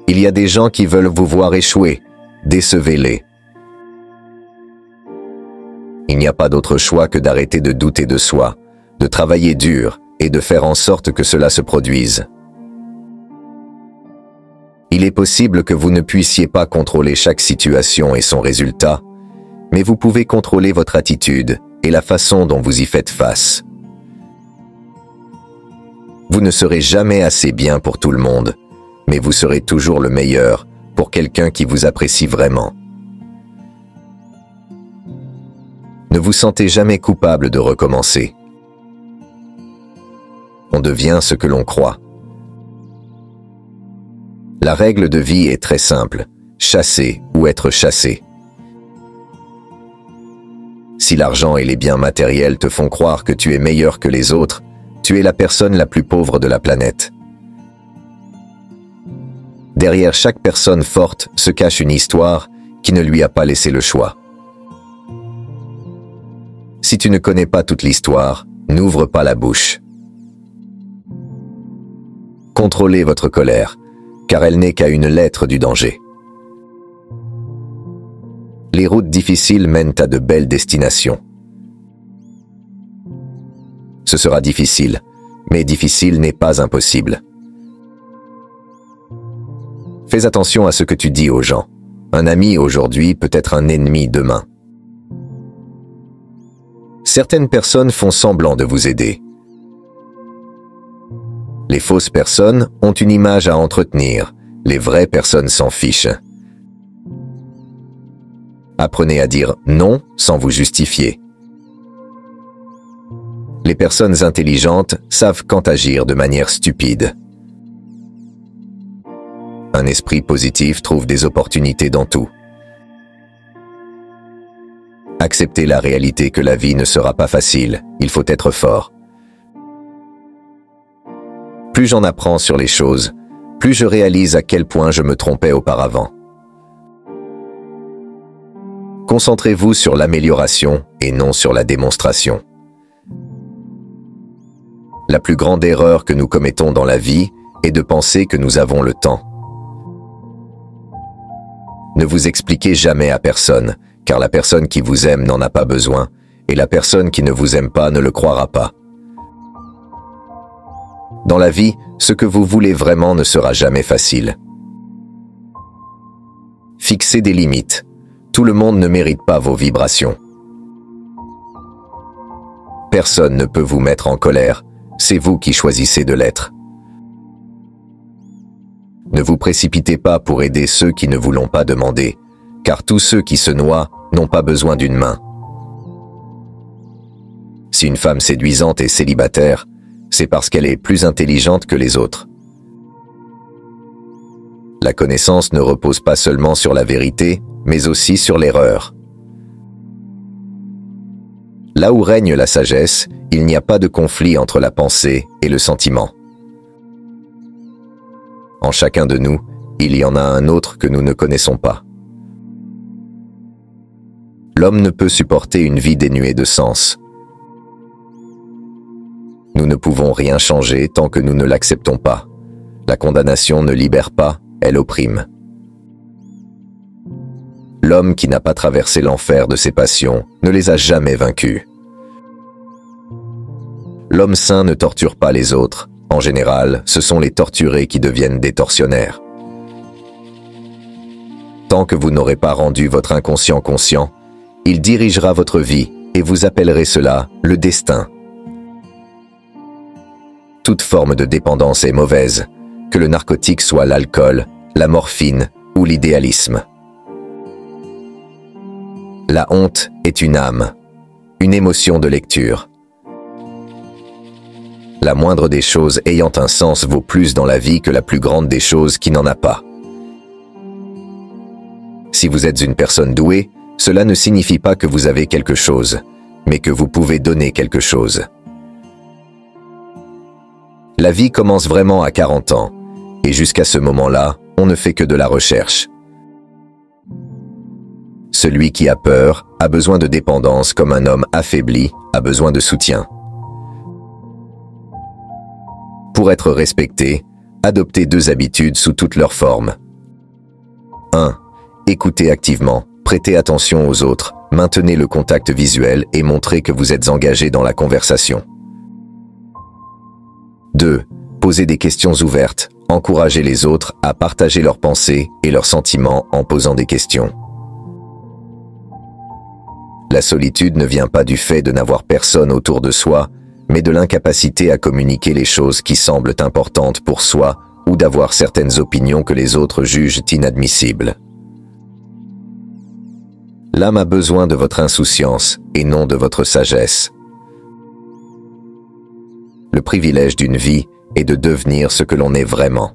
Il y a des gens qui veulent vous voir échouer. Décevez-les. Il n'y a pas d'autre choix que d'arrêter de douter de soi, de travailler dur et de faire en sorte que cela se produise. Il est possible que vous ne puissiez pas contrôler chaque situation et son résultat, mais vous pouvez contrôler votre attitude et la façon dont vous y faites face. Vous ne serez jamais assez bien pour tout le monde, mais vous serez toujours le meilleur pour quelqu'un qui vous apprécie vraiment. Ne vous sentez jamais coupable de recommencer. On devient ce que l'on croit. La règle de vie est très simple, chasser ou être chassé. Si l'argent et les biens matériels te font croire que tu es meilleur que les autres, tu es la personne la plus pauvre de la planète. Derrière chaque personne forte se cache une histoire qui ne lui a pas laissé le choix. Si tu ne connais pas toute l'histoire, n'ouvre pas la bouche. Contrôlez votre colère, car elle n'est qu'à une lettre du danger. Les routes difficiles mènent à de belles destinations. Ce sera difficile, mais difficile n'est pas impossible. Fais attention à ce que tu dis aux gens. Un ami aujourd'hui peut être un ennemi demain. Certaines personnes font semblant de vous aider. Les fausses personnes ont une image à entretenir, les vraies personnes s'en fichent. Apprenez à dire non sans vous justifier. Les personnes intelligentes savent quand agir de manière stupide. Un esprit positif trouve des opportunités dans tout. Acceptez la réalité que la vie ne sera pas facile, il faut être fort. Plus j'en apprends sur les choses, plus je réalise à quel point je me trompais auparavant. Concentrez-vous sur l'amélioration et non sur la démonstration. La plus grande erreur que nous commettons dans la vie est de penser que nous avons le temps. Ne vous expliquez jamais à personne, car la personne qui vous aime n'en a pas besoin, et la personne qui ne vous aime pas ne le croira pas. Dans la vie, ce que vous voulez vraiment ne sera jamais facile. Fixez des limites. Tout le monde ne mérite pas vos vibrations. Personne ne peut vous mettre en colère, c'est vous qui choisissez de l'être. Ne vous précipitez pas pour aider ceux qui ne vous l'ont pas demandé, car tous ceux qui se noient n'ont pas besoin d'une main. Si une femme séduisante est célibataire, c'est parce qu'elle est plus intelligente que les autres. La connaissance ne repose pas seulement sur la vérité, mais aussi sur l'erreur. Là où règne la sagesse, il n'y a pas de conflit entre la pensée et le sentiment. En chacun de nous, il y en a un autre que nous ne connaissons pas. L'homme ne peut supporter une vie dénuée de sens. Nous ne pouvons rien changer tant que nous ne l'acceptons pas. La condamnation ne libère pas, elle opprime. L'homme qui n'a pas traversé l'enfer de ses passions ne les a jamais vaincus. L'homme sain ne torture pas les autres. En général, ce sont les torturés qui deviennent des tortionnaires. Tant que vous n'aurez pas rendu votre inconscient conscient, il dirigera votre vie et vous appellerez cela le destin. Toute forme de dépendance est mauvaise, que le narcotique soit l'alcool, la morphine ou l'idéalisme. La honte est une âme, une émotion de lecture. La moindre des choses ayant un sens vaut plus dans la vie que la plus grande des choses qui n'en a pas. Si vous êtes une personne douée, cela ne signifie pas que vous avez quelque chose, mais que vous pouvez donner quelque chose. La vie commence vraiment à 40 ans, et jusqu'à ce moment-là, on ne fait que de la recherche. Celui qui a peur a besoin de dépendance comme un homme affaibli a besoin de soutien. Pour être respecté, adoptez 2 habitudes sous toutes leurs formes, 1. Écoutez activement, prêtez attention aux autres, maintenez le contact visuel et montrez que vous êtes engagé dans la conversation. 2. Posez des questions ouvertes, encouragez les autres à partager leurs pensées et leurs sentiments en posant des questions. La solitude ne vient pas du fait de n'avoir personne autour de soi, mais de l'incapacité à communiquer les choses qui semblent importantes pour soi ou d'avoir certaines opinions que les autres jugent inadmissibles. L'âme a besoin de votre insouciance et non de votre sagesse. Le privilège d'une vie est de devenir ce que l'on est vraiment.